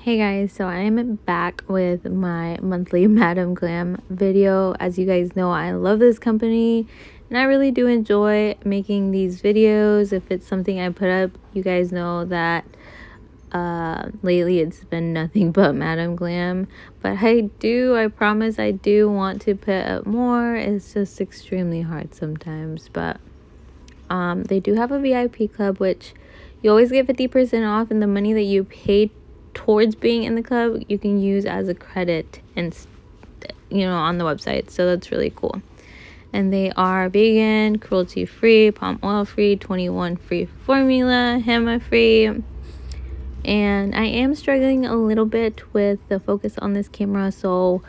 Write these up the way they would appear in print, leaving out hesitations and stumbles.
Hey guys, so I am back with my monthly Madam Glam video. As you guys know, I love this company and I really do enjoy making these videos. If it's something I put up, you guys know that lately it's been nothing but Madam Glam. But I promise I do want to put up more. It's just extremely hard sometimes. But they do have a VIP club, which you always get 50% off, and the money that you paid towards being in the club you can use as a credit and on the website. So that's really cool. And they are vegan, cruelty free, palm oil free, 21 free formula, HEMA free. And I am struggling a little bit with the focus on this camera, so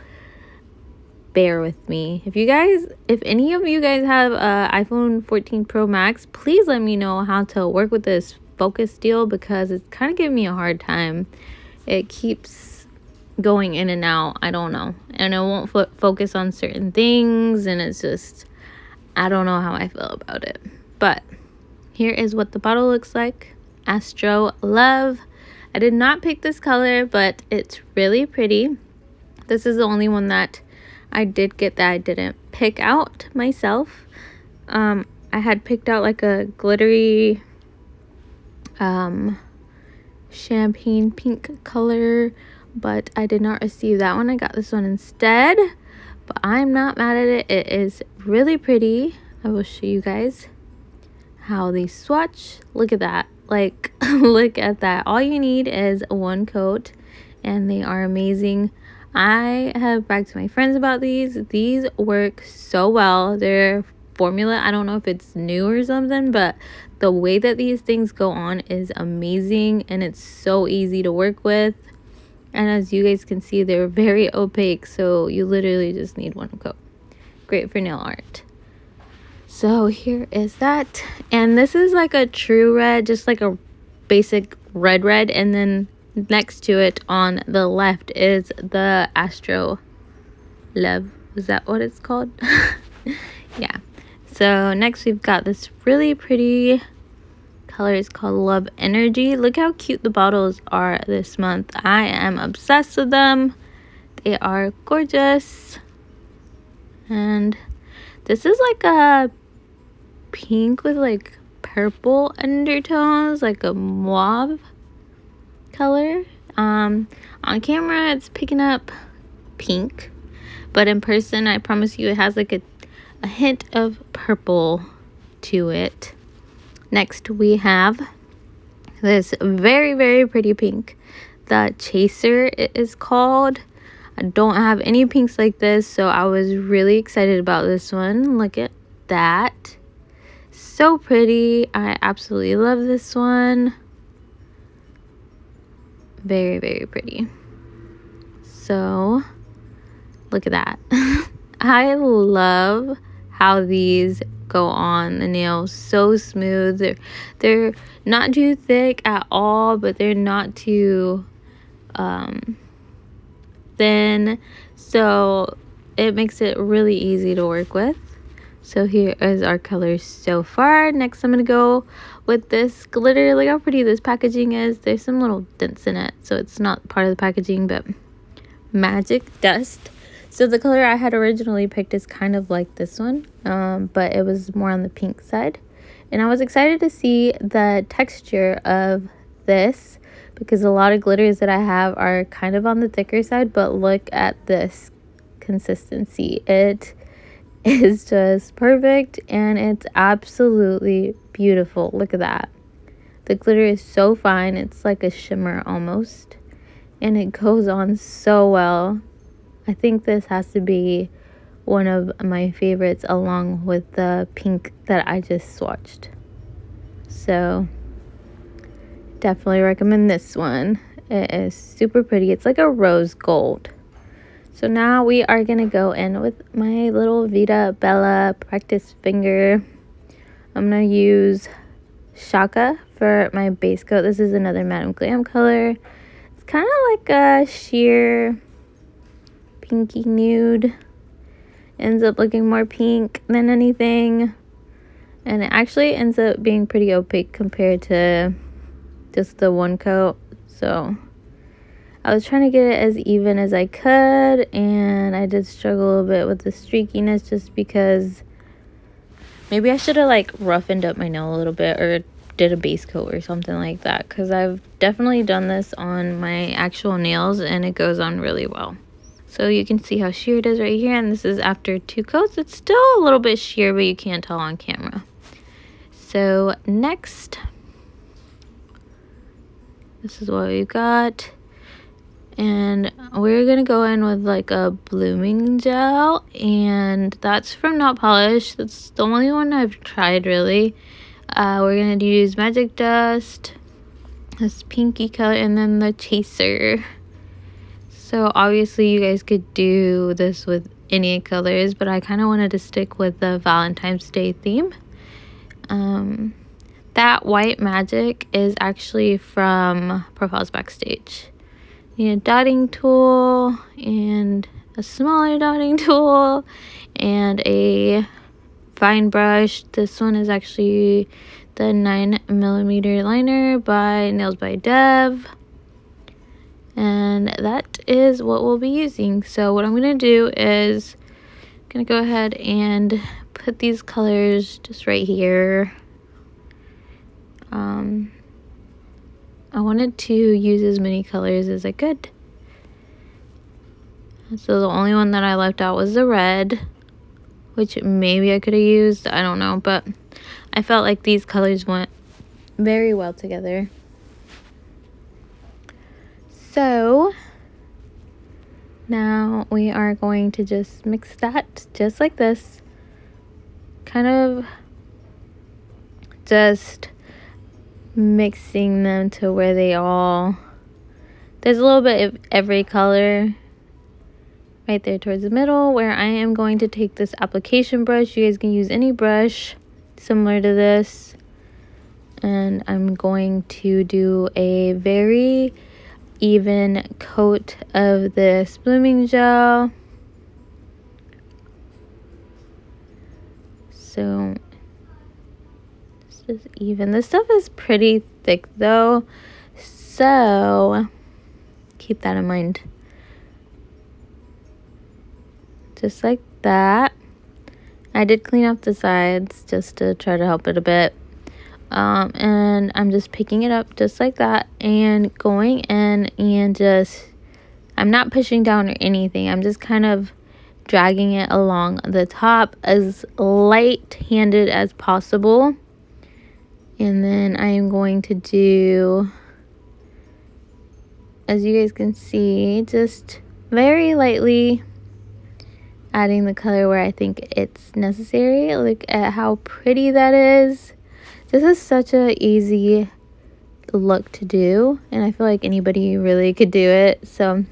bear with me. If any of you guys have iPhone 14 Pro Max, please let me know how to work with this focus deal, because it's kind of giving me a hard time. It keeps going in and out. I don't know, and it won't focus on certain things, and it's just, I don't know how I feel about it. But here is what the bottle looks like. Astro Love. I did not pick this color, but it's really pretty. This is the only one that I did get that I didn't pick out myself. I had picked out like a glittery champagne pink color, but I did not receive that one. I got this one instead, but I'm not mad at it. It is really pretty. I will show you guys how they swatch. Look at that. Like, look at that. All you need is one coat, and they are amazing. I have bragged to my friends about these. These work so well. Their formula, I don't know if it's new or something, but the way that these things go on is amazing, and it's so easy to work with. And as you guys can see, they're very opaque, so you literally just need one coat. Great for nail art. So here is that, and this is like a true red, just like a basic red, and then next to it on the left is the Astro Love. Is that what it's called? Yeah. So next we've got this really pretty color. It's called Love Energy. Look how cute the bottles are this month. I am obsessed with them. They are gorgeous. And this is like a pink with like purple undertones, like a mauve color. On camera it's picking up pink, but in person I promise you it has like a hint of purple to it. Next we have this very, very pretty pink. The Chaser it is called. I don't have any pinks like this, so I was really excited about this one. Look at that. So pretty. I absolutely love this one. Very, very pretty. So look at that. I love how these go on the nails. So smooth. They're not too thick at all, but they're not too thin, so it makes it really easy to work with. So here is our colors so far. Next I'm gonna go with this glitter. Look how pretty this packaging is. There's some little dents in it, so it's not part of the packaging, but Magic Dust. So the color I had originally picked is kind of like this one, but it was more on the pink side. And I was excited to see the texture of this, because a lot of glitters that I have are kind of on the thicker side, but look at this consistency. It is just perfect, and it's absolutely beautiful. Look at that. The glitter is so fine. It's like a shimmer almost, and it goes on so well. I think this has to be one of my favorites, along with the pink that I just swatched. So definitely recommend this one. It is super pretty. It's like a rose gold. So now we are going to go in with my little Vita Bella practice finger. I'm going to use Shaka for my base coat. This is another Madam Glam color. It's kind of like a sheer pinky nude. Ends up looking more pink than anything. And it actually ends up being pretty opaque compared to just the one coat. So I was trying to get it as even as I could, and I did struggle a little bit with the streakiness just because maybe I should have like roughened up my nail a little bit or did a base coat or something like that, because I've definitely done this on my actual nails and it goes on really well. So you can see how sheer it is right here, and this is after 2 coats. It's still a little bit sheer, but you can't tell on camera. So next, this is what we've got. And we're gonna go in with like a blooming gel, and that's from Not Polish. That's the only one I've tried really. We're gonna use Magic Dust, this pinky color, and then the chaser. So obviously you guys could do this with any colors, but I kind of wanted to stick with the Valentine's Day theme. That white magic is actually from Profiles Backstage. You need a dotting tool and a smaller dotting tool and a fine brush. This one is actually the 9mm liner by Nails by Dev, and that is what we'll be using. So what I'm going to do is I'm going to go ahead and put these colors just right here. I wanted to use as many colors as I could. So the only one that I left out was the red, which maybe I could have used, I don't know, but I felt like these colors went very well together. So now we are going to just mix that just like this, kind of just mixing them to where they all, there's a little bit of every color right there towards the middle, where I am going to take this application brush. You guys can use any brush similar to this, and I'm going to do a very even coat of this blooming gel. So it's just even. This stuff is pretty thick though, so keep that in mind. Just like that. I did clean up the sides just to try to help it a bit. And I'm just picking it up just like that and going in and just, I'm not pushing down or anything. I'm just kind of dragging it along the top as light-handed as possible. And then I am going to do, as you guys can see, just very lightly adding the color where I think it's necessary. Look at how pretty that is. This is such an easy look to do, and I feel like anybody really could do it. So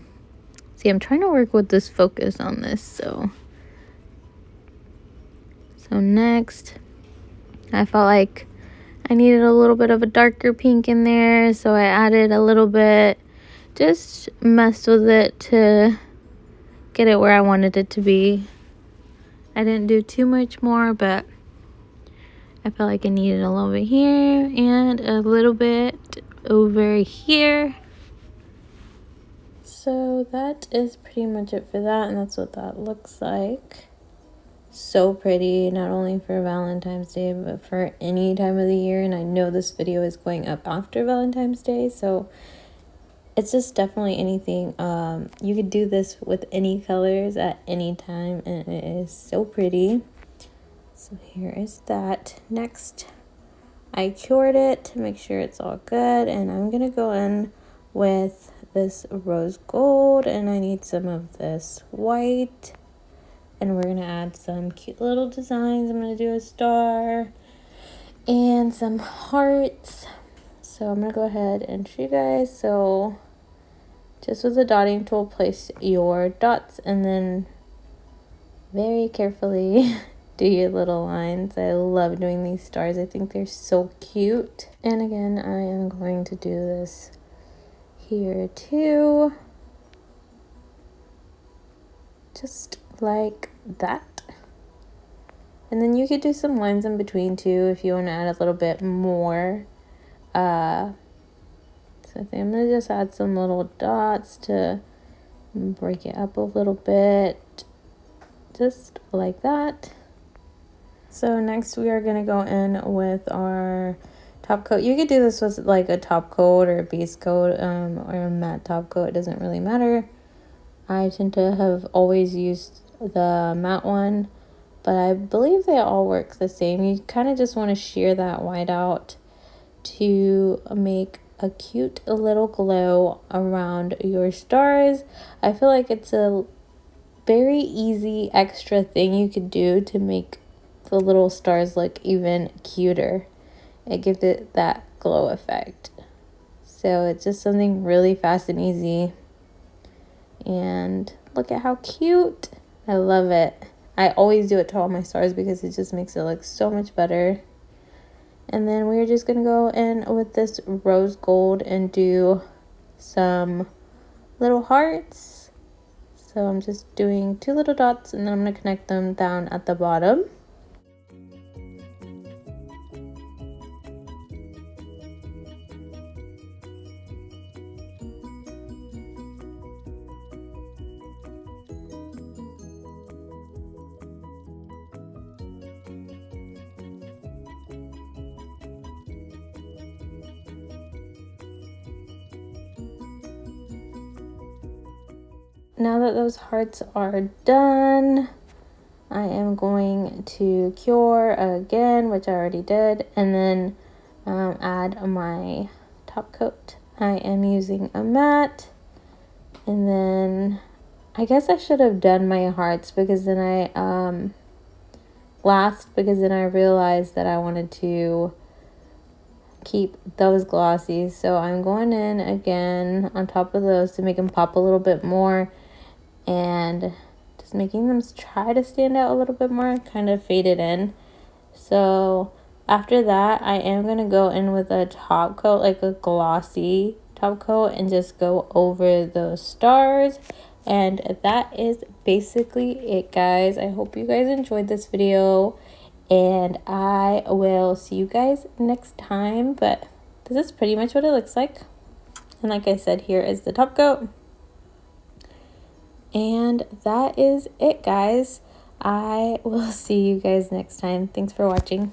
see, I'm trying to work with this focus on this. So next, I felt like I needed a little bit of a darker pink in there, so I added a little bit, just messed with it to get it where I wanted it to be. I didn't do too much more, but I felt like I needed a little bit here and a little bit over here. So that is pretty much it for that, and that's what that looks like. So pretty, not only for Valentine's Day, but for any time of the year. And I know this video is going up after Valentine's Day, so it's just definitely anything. You could do this with any colors at any time, and it is so pretty. So here is that. Next, I cured it to make sure it's all good, and I'm gonna go in with this rose gold, and I need some of this white, and we're gonna add some cute little designs. I'm gonna do a star and some hearts. So I'm gonna go ahead and show you guys. So just with the dotting tool, place your dots and then very carefully do your little lines. I love doing these stars. I think they're so cute. And again, I am going to do this here too. Just like that. And then you could do some lines in between too if you want to add a little bit more. So I think I'm gonna just add some little dots to break it up a little bit, just like that. So next we are gonna go in with our top coat. You could do this with like a top coat or a base coat or a matte top coat. It doesn't really matter. I tend to have always used the matte one, but I believe they all work the same. You kind of just want to shear that white out to make a cute little glow around your stars. I feel like it's a very easy extra thing you could do to make the little stars look even cuter. It gives it that glow effect. So it's just something really fast and easy. And look at how cute. I love it. I always do it to all my stars because it just makes it look so much better. And then we're just going to go in with this rose gold and do some little hearts. So I'm just doing 2 little dots and then I'm going to connect them down at the bottom. Now that those hearts are done, I am going to cure again, which I already did, and then add my top coat. I am using a matte, and then I guess I should have done my hearts because then I because then I realized that I wanted to keep those glossy. So I'm going in again on top of those to make them pop a little bit more, and just making them try to stand out a little bit more, kind of faded in. So after that, I am going to go in with a top coat, like a glossy top coat, and just go over those stars. And that is basically it, guys. I hope you guys enjoyed this video, and I will see you guys next time. But this is pretty much what it looks like. And like I said, here is the top coat. And that is it, guys. I will see you guys next time. Thanks for watching.